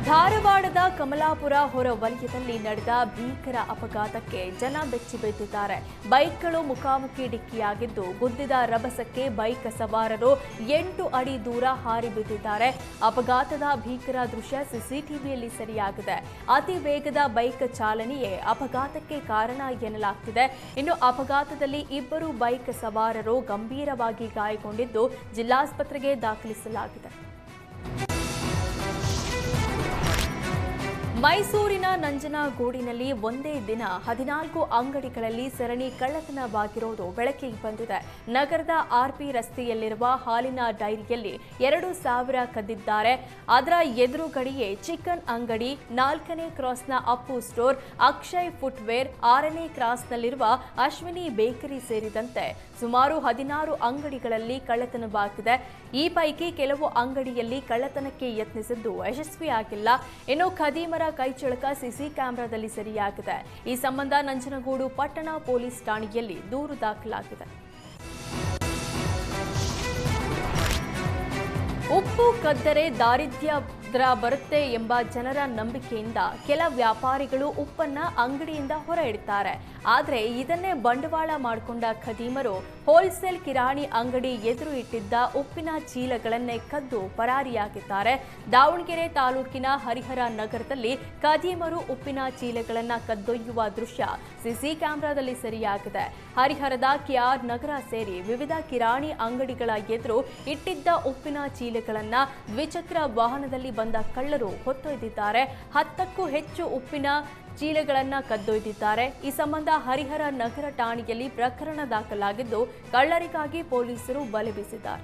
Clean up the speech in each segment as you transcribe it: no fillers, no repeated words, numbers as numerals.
ಧಾರವಾಡದ ಕಮಲಾಪುರ ಹೊರವಲಯದಲ್ಲಿ ನಡೆದ ಭೀಕರ ಅಪಘಾತಕ್ಕೆ ಜನ ಬೆಚ್ಚಿಬೀಳುತ್ತಿದ್ದಾರೆ. ಬೈಕ್ಗಳು ಮುಖಾಮುಖಿ ಡಿಕ್ಕಿಯಾಗಿದ್ದು, ಗುದ್ದಿದ ರಭಸಕ್ಕೆ ಬೈಕ್ ಸವಾರರು 8 ಅಡಿ ದೂರ ಹಾರಿ ಬಿದ್ದಿದ್ದಾರೆ. ಅಪಘಾತದ ಭೀಕರ ದೃಶ್ಯ ಸಿಸಿಟಿವಿಯಲ್ಲಿ ಸೆರೆಯಾಗಿದೆ. ಅತಿ ವೇಗದ ಬೈಕ್ ಚಾಲನೆಯೇ ಅಪಘಾತಕ್ಕೆ ಕಾರಣ ಎನ್ನಲಾಗ್ತಿದೆ. ಇನ್ನು ಅಪಘಾತದಲ್ಲಿ 2 ಬೈಕ್ ಸವಾರರು ಗಂಭೀರವಾಗಿ ಗಾಯಗೊಂಡಿದ್ದು, ಜಿಲ್ಲಾಸ್ಪತ್ರೆಗೆ ದಾಖಲಿಸಲಾಗಿದೆ. ಮೈಸೂರಿನ ನಂಜನಗೂಡಿನಲ್ಲಿ ಒಂದೇ ದಿನ 14 ಅಂಗಡಿಗಳಲ್ಲಿ ಸರಣಿ ಕಳ್ಳತನವಾಗಿರುವುದು ಬೆಳಕಿಗೆ ಬಂದಿದೆ. ನಗರದ ಆರ್ಪಿ ರಸ್ತೆಯಲ್ಲಿರುವ ಹಾಲಿನ ಡೈರಿಯಲ್ಲಿ 2,000 ಕದ್ದಿದ್ದಾರೆ. ಅದರ ಎದುರುಗಡೆಯೇ ಚಿಕನ್ ಅಂಗಡಿ, 4ನೇ ಕ್ರಾಸ್ನ ಅಪ್ಪು ಸ್ಟೋರ್, ಅಕ್ಷಯ್ ಫುಟ್ವೇರ್, 6ನೇ ಕ್ರಾಸ್ನಲ್ಲಿರುವ ಅಶ್ವಿನಿ ಬೇಕರಿ ಸೇರಿದಂತೆ ಸುಮಾರು 16 ಅಂಗಡಿಗಳಲ್ಲಿ ಕಳ್ಳತನವಾಗಿದೆ. ಈ ಪೈಕಿ ಕೆಲವು ಅಂಗಡಿಯಲ್ಲಿ ಕಳ್ಳತನಕ್ಕೆ ಯತ್ನಿಸಿದ್ದು ಯಶಸ್ವಿಯಾಗಿಲ್ಲ. ಇನ್ನು ಖದೀಮರ ಕೈಚಳಕ ಸಿಸಿ ಕ್ಯಾಮೆರಾದಲ್ಲಿ ಸೆರೆಯಾಗಿದೆ. ಈ ಸಂಬಂಧ ನಂಜನಗೂಡು ಪಟ್ಟಣ ಪೊಲೀಸ್ ಠಾಣೆಯಲ್ಲಿ ದೂರು ದಾಖಲಾಗಿದೆ. ಉಪ್ಪು ಕದ್ದರೆ ದಾರಿದ್ರ್ಯ ಬರುತ್ತೆ ಎಂಬ ಜನರ ನಂಬಿಕೆಯಿಂದ ಕೆಲ ವ್ಯಾಪಾರಿಗಳು ಉಪ್ಪನ್ನ ಅಂಗಡಿಯಿಂದ ಹೊರ ಇಡ್ತಾರೆ. ಆದರೆ ಇದನ್ನೇ ಬಂಡವಾಳ ಮಾಡಿಕೊಂಡ ಖದೀಮರು ಹೋಲ್ಸೇಲ್ ಕಿರಾಣಿ ಅಂಗಡಿ ಎದುರು ಇಟ್ಟಿದ್ದ ಉಪ್ಪಿನ ಚೀಲಗಳನ್ನೇ ಕದ್ದು ಪರಾರಿಯಾಗಿದ್ದಾರೆ. ದಾವಣಗೆರೆ ತಾಲೂಕಿನ ಹರಿಹರ ನಗರದಲ್ಲಿ ಖದೀಮರು ಉಪ್ಪಿನ ಚೀಲಗಳನ್ನು ಕದ್ದೊಯ್ಯುವ ದೃಶ್ಯ ಸಿಸಿ ಕ್ಯಾಮೆರಾದಲ್ಲಿ ಸೆರೆಯಾಗಿದೆ. ಹರಿಹರದ ಕೆಆರ್ ನಗರ ಸೇರಿ ವಿವಿಧ ಕಿರಾಣಿ ಅಂಗಡಿಗಳ ಎದುರು ಇಟ್ಟಿದ್ದ ಉಪ್ಪಿನ ಚೀಲಗಳನ್ನು ದ್ವಿಚಕ್ರ ವಾಹನದಲ್ಲಿ ಬಂದ ಕಳ್ಳರು ಹೊತ್ತೊಯ್ದಿದ್ದಾರೆ. 10ಕ್ಕೂ ಹೆಚ್ಚು ಉಪ್ಪಿನ ಚೀಲಗಳನ್ನು ಕದ್ದೊಯ್ದಿದ್ದಾರೆ. ಈ ಸಂಬಂಧ ಹರಿಹರ ನಗರ ಠಾಣೆಯಲ್ಲಿ ಪ್ರಕರಣ ದಾಖಲಾಗಿದ್ದು, ಕಳ್ಳರಿಗಾಗಿ ಪೊಲೀಸರು ಬಲೆ ಬೀಸಿದ್ದಾರೆ.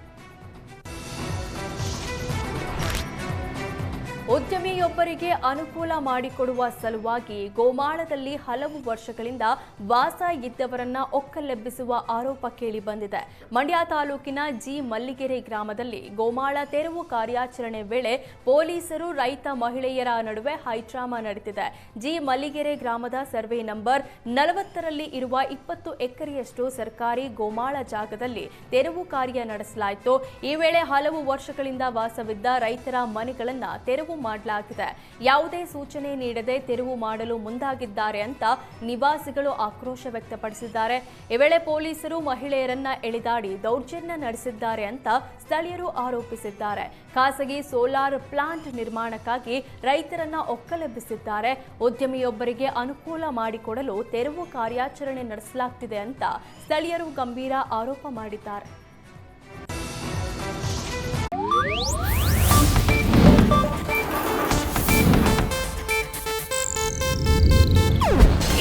ಉದ್ಯಮಿಯೊಬ್ಬರಿಗೆ ಅನುಕೂಲ ಮಾಡಿಕೊಡುವ ಸಲುವಾಗಿ ಗೋಮಾಳದಲ್ಲಿ ಹಲವು ವರ್ಷಗಳಿಂದ ವಾಸ ಇದ್ದವರನ್ನ ಒಕ್ಕಲೆಬ್ಬಿಸುವ ಆರೋಪ ಕೇಳಿ ಬಂದಿದೆ. ಮಂಡ್ಯ ತಾಲೂಕಿನ ಜಿ ಮಲ್ಲಿಗೆರೆ ಗ್ರಾಮದಲ್ಲಿ ಗೋಮಾಳ ತೆರವು ಕಾರ್ಯಾಚರಣೆ ವೇಳೆ ಪೊಲೀಸರು ರೈತ ಮಹಿಳೆಯರ ನಡುವೆ ಹೈಡ್ರಾಮಾ ನಡೆದಿದೆ. ಜಿ ಮಲ್ಲಿಗೆರೆ ಗ್ರಾಮದ ಸರ್ವೆ ನಂಬರ್ 40ರಲ್ಲಿ ಇರುವ 20 ಎಕರೆಯಷ್ಟು ಸರ್ಕಾರಿ ಗೋಮಾಳ ಜಾಗದಲ್ಲಿ ತೆರವು ಕಾರ್ಯ ನಡೆಸಲಾಯಿತು. ಈ ವೇಳೆ ಹಲವು ವರ್ಷಗಳಿಂದ ವಾಸವಿದ್ದ ರೈತರ ಮನೆಗಳನ್ನ ತೆರವು ಮಾಡಲಾಗಿದೆ. ಯಾವುದೇ ಸೂಚನೆ ನೀಡದೆ ತೆರವು ಮಾಡಲು ಮುಂದಾಗಿದ್ದಾರೆ ಅಂತ ನಿವಾಸಿಗಳು ಆಕ್ರೋಶ ವ್ಯಕ್ತಪಡಿಸಿದ್ದಾರೆ. ಈ ವೇಳೆ ಪೊಲೀಸರು ಮಹಿಳೆಯರನ್ನ ಎಳೆದಾಡಿ ದೌರ್ಜನ್ಯ ನಡೆಸಿದ್ದಾರೆ ಅಂತ ಸ್ಥಳೀಯರು ಆರೋಪಿಸಿದ್ದಾರೆ. ಖಾಸಗಿ ಸೋಲಾರ್ ಪ್ಲಾಂಟ್ ನಿರ್ಮಾಣಕ್ಕಾಗಿ ರೈತರನ್ನ ಒಕ್ಕಲೆಬ್ಬಿಸಿದ್ದಾರೆ. ಉದ್ಯಮಿಯೊಬ್ಬರಿಗೆ ಅನುಕೂಲ ಮಾಡಿಕೊಡಲು ತೆರವು ಕಾರ್ಯಾಚರಣೆ ನಡೆಸಲಾಗುತ್ತಿದೆ ಅಂತ ಸ್ಥಳೀಯರು ಗಂಭೀರ ಆರೋಪ ಮಾಡಿದ್ದಾರೆ.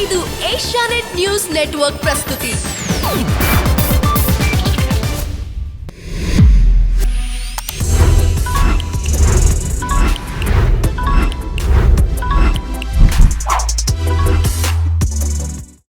ಇದು ಏಷ್ಯಾನೆಟ್ ನ್ಯೂಸ್ ನೆಟ್ವರ್ಕ್ ಪ್ರಸ್ತುತಿ.